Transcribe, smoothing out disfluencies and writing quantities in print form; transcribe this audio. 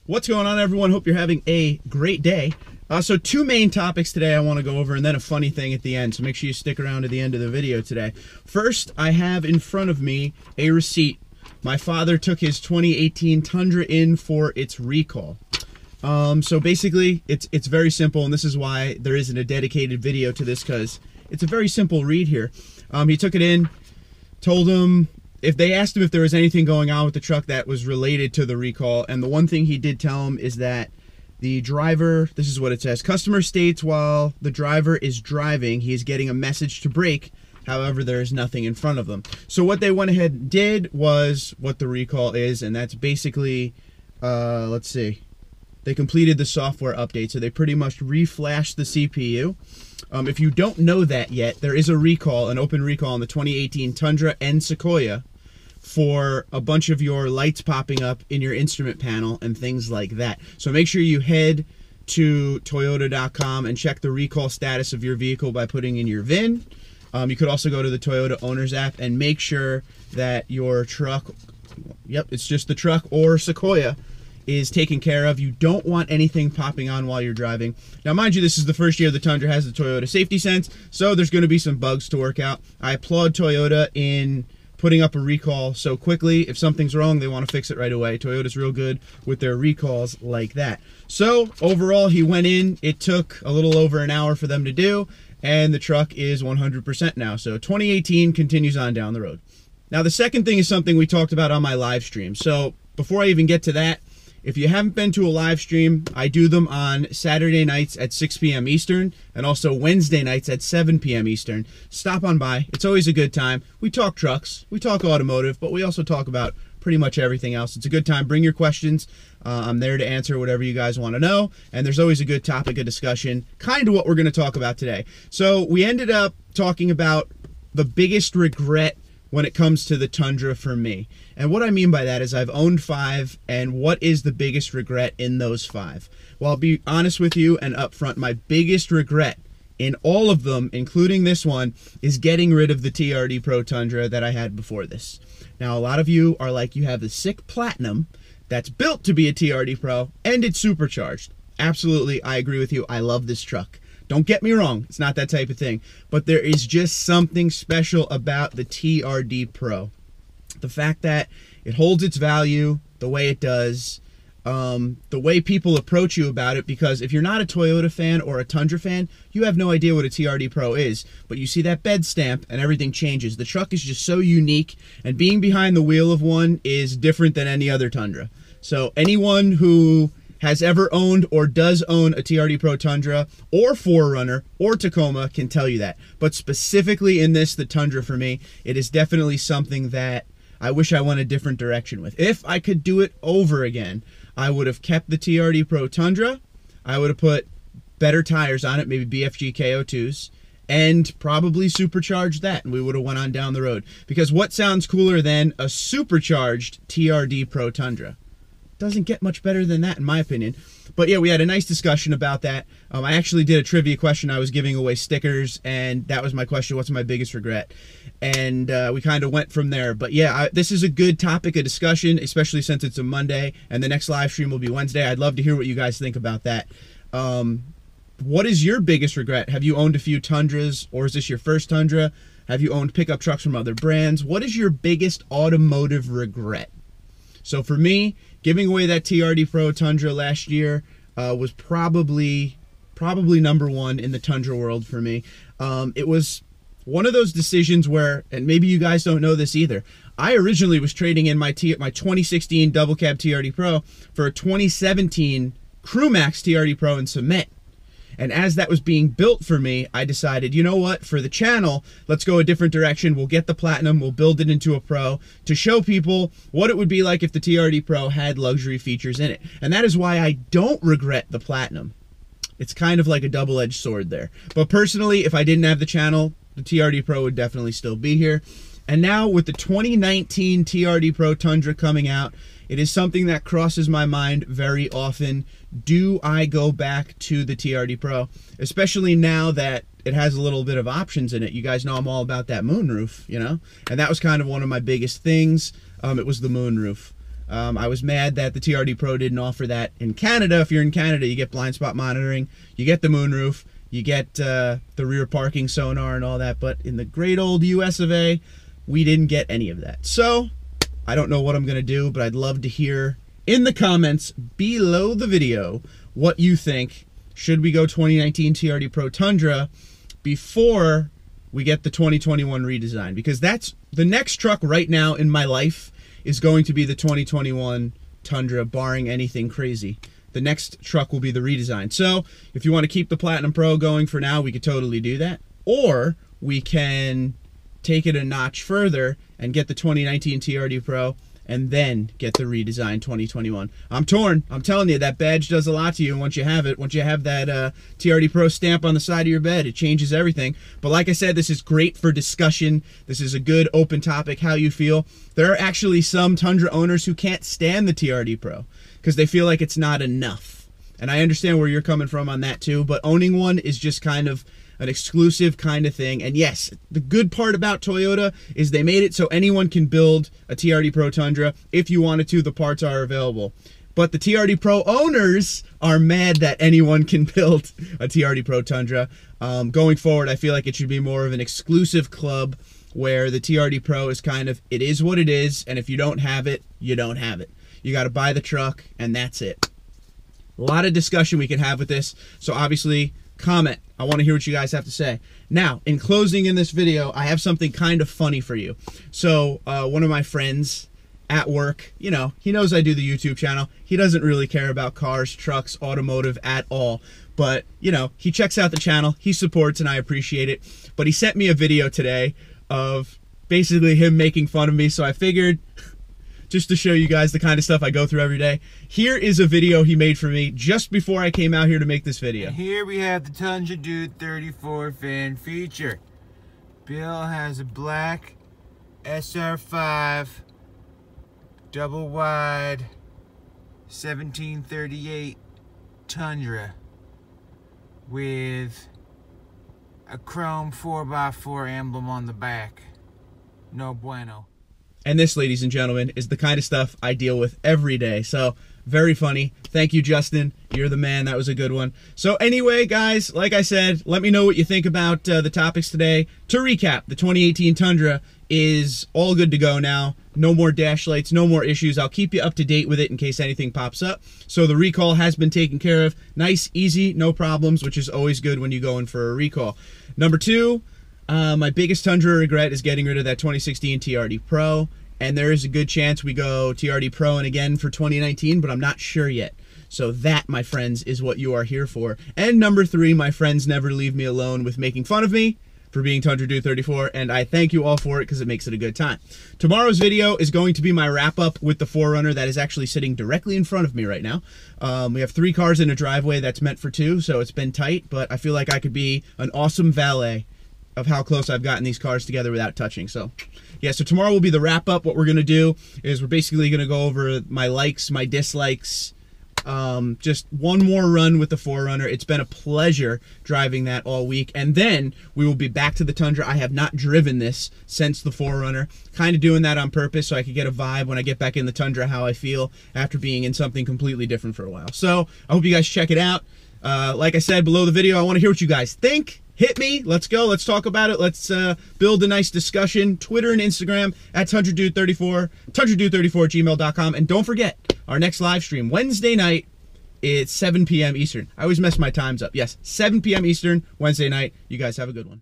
What's going on, everyone? Hope you're having a great day. So two main topics today I want to go over, and then a funny thing at the end, so make sure you stick around to the end of the video today. First, I have in front of me a receipt. My father took his 2018 Tundra in for its recall. So basically, it's very simple, and this is why there isn't a dedicated video to this, because it's a very simple read here. He took it in, told him, if they asked him if there was anything going on with the truck that was related to the recall, and the one thing he did tell him is that the driver, this is what it says, customer states while the driver is driving, he is getting a message to brake, however, there is nothing in front of them. So what they went ahead and did was what the recall is, and that's basically, let's see, they completed the software update, so they pretty much reflashed the CPU. If you don't know that yet, there is a recall, an open recall on the 2018 Tundra and Sequoia for a bunch of your lights popping up in your instrument panel and things like that. So make sure you head to Toyota.com and check the recall status of your vehicle by putting in your VIN. You could also go to the Toyota Owners app and make sure that your truck, yep, it's just the truck or Sequoia, is taken care of. You don't want anything popping on while you're driving. Now, mind you, this is the first year the Tundra has the Toyota Safety Sense, so there's going to be some bugs to work out. I applaud Toyota in putting up a recall so quickly. If something's wrong, they want to fix it right away. Toyota's real good with their recalls like that. So, overall, he went in. It took a little over an hour for them to do, and the truck is 100% now. So, 2018 continues on down the road. Now, the second thing is something we talked about on my live stream. So, before I even get to that, if you haven't been to a live stream, I do them on Saturday nights at 6 p.m. Eastern and also Wednesday nights at 7 p.m. Eastern. Stop on by. It's always a good time. We talk trucks, we talk automotive, but we also talk about pretty much everything else. It's a good time. Bring your questions. I'm there to answer whatever you guys want to know, and there's always a good topic of discussion, kind of what we're going to talk about today. So we ended up talking about the biggest regret when it comes to the Tundra for me. And what I mean by that is I've owned 5, and what is the biggest regret in those 5? Well, I'll be honest with you and upfront, my biggest regret in all of them, including this one, is getting rid of the TRD Pro Tundra that I had before this. Now, a lot of you are like, you have the sick Platinum that's built to be a TRD Pro, and it's supercharged. Absolutely, I agree with you. I love this truck. Don't get me wrong, it's not that type of thing. But there is just something special about the TRD Pro. The fact that it holds its value the way it does, the way people approach you about it, because if you're not a Toyota fan or a Tundra fan, you have no idea what a TRD Pro is. But you see that bed stamp and everything changes. The truck is just so unique, and being behind the wheel of one is different than any other Tundra. So anyone who has ever owned or does own a TRD Pro Tundra or 4Runner or Tacoma can tell you that. But specifically in this, the Tundra for me, it is definitely something that I wish I went a different direction with. If I could do it over again, I would have kept the TRD Pro Tundra. I would have put better tires on it, maybe BFG KO2s, and probably supercharged that, and we would have went on down the road. Because what sounds cooler than a supercharged TRD Pro Tundra? Doesn't get much better than that, in my opinion. But yeah, we had a nice discussion about that. I actually did a trivia question. I was giving away stickers, and that was my question: what's my biggest regret? And we kind of went from there. But yeah, this is a good topic of discussion, especially since it's a Monday, and the next live stream will be Wednesday. I'd love to hear what you guys think about that. What is your biggest regret? Have you owned a few Tundras, or is this your first Tundra? Have you owned pickup trucks from other brands? What is your biggest automotive regret? So for me, giving away that TRD Pro Tundra last year was probably number one in the Tundra world for me. It was one of those decisions where, and maybe you guys don't know this either, I originally was trading in my 2016 double cab TRD Pro for a 2017 Crew Max TRD Pro in cement. And as that was being built for me, I decided, you know what, for the channel, let's go a different direction. We'll get the Platinum, we'll build it into a Pro to show people what it would be like if the TRD Pro had luxury features in it. And that is why I don't regret the Platinum. It's kind of like a double-edged sword there. But personally, if I didn't have the channel, the TRD Pro would definitely still be here. And now with the 2019 TRD Pro Tundra coming out, it is something that crosses my mind very often. Do I go back to the TRD Pro? Especially now that it has a little bit of options in it. You guys know I'm all about that moonroof, you know? And that was kind of one of my biggest things. It was the moonroof. I was mad that the TRD Pro didn't offer that in Canada. If you're in Canada, you get blind spot monitoring, you get the moonroof, you get the rear parking sonar and all that. But in the great old US of A, we didn't get any of that. So I don't know what I'm going to do, but I'd love to hear in the comments below the video what you think. Should we go 2019 TRD Pro Tundra before we get the 2021 redesign? Because that's the next truck right now in my life is going to be the 2021 Tundra, barring anything crazy. The next truck will be the redesign. So if you want to keep the Platinum Pro going for now, we could totally do that. Or we can take it a notch further and get the 2019 TRD Pro and then get the redesigned 2021. I'm torn. I'm telling you, that badge does a lot to you once you have it. Once you have that TRD Pro stamp on the side of your bed, it changes everything. But like I said, this is great for discussion. This is a good open topic, how you feel. There are actually some Tundra owners who can't stand the TRD Pro because they feel like it's not enough. And I understand where you're coming from on that too, but owning one is just kind of an exclusive kind of thing. And yes, the good part about Toyota is they made it so anyone can build a TRD Pro Tundra. If you wanted to, the parts are available. But the TRD Pro owners are mad that anyone can build a TRD Pro Tundra. Going forward, I feel like it should be more of an exclusive club where the TRD Pro is kind of, it is what it is, and if you don't have it, you don't have it. You got to buy the truck, and that's it. A lot of discussion we can have with this, so obviously, comment. I want to hear what you guys have to say. Now, in closing in this video, I have something kind of funny for you. So, one of my friends at work, you know, he knows I do the YouTube channel. He doesn't really care about cars, trucks, automotive at all. But, you know, he checks out the channel. He supports, and I appreciate it. But he sent me a video today of basically him making fun of me. So I figured, just to show you guys the kind of stuff I go through every day, here is a video he made for me just before I came out here to make this video. And here we have the Tundra Dude 34 fan feature. Bill has a black SR5 double wide 1738 Tundra with a chrome 4x4 emblem on the back. No bueno. And this, ladies and gentlemen, is the kind of stuff I deal with every day. So, very funny. Thank you, Justin. You're the man. That was a good one. So anyway, guys, like I said, let me know what you think about the topics today. To recap, the 2018 Tundra is all good to go now. No more dash lights, no more issues. I'll keep you up to date with it in case anything pops up. So the recall has been taken care of. Nice, easy, no problems, which is always good when you go in for a recall. Number two, my biggest Tundra regret is getting rid of that 2016 TRD Pro, and there is a good chance we go TRD Pro and again for 2019, but I'm not sure yet. So that, my friends, is what you are here for. And number three, my friends never leave me alone with making fun of me for being Tundra Dude 34, and I thank you all for it because it makes it a good time. Tomorrow's video is going to be my wrap-up with the 4Runner that is actually sitting directly in front of me right now. We have 3 cars in a driveway that's meant for 2, so it's been tight, but I feel like I could be an awesome valet of how close I've gotten these cars together without touching. So yeah, so tomorrow will be the wrap-up. What we're going to do is we're basically going to go over my likes, my dislikes, just one more run with the 4Runner. It's been a pleasure driving that all week, and then we will be back to the Tundra. I have not driven this since the 4Runner, kind of doing that on purpose so I could get a vibe when I get back in the Tundra how I feel after being in something completely different for a while. So I hope you guys check it out. Like I said below the video, I want to hear what you guys think. Hit me. Let's go. Let's talk about it. Let's build a nice discussion. Twitter and Instagram at TundraDude34, TundraDude34@gmail.com. And don't forget, our next live stream, Wednesday night, it's 7 p.m. Eastern. I always mess my times up. Yes, 7 p.m. Eastern, Wednesday night. You guys have a good one.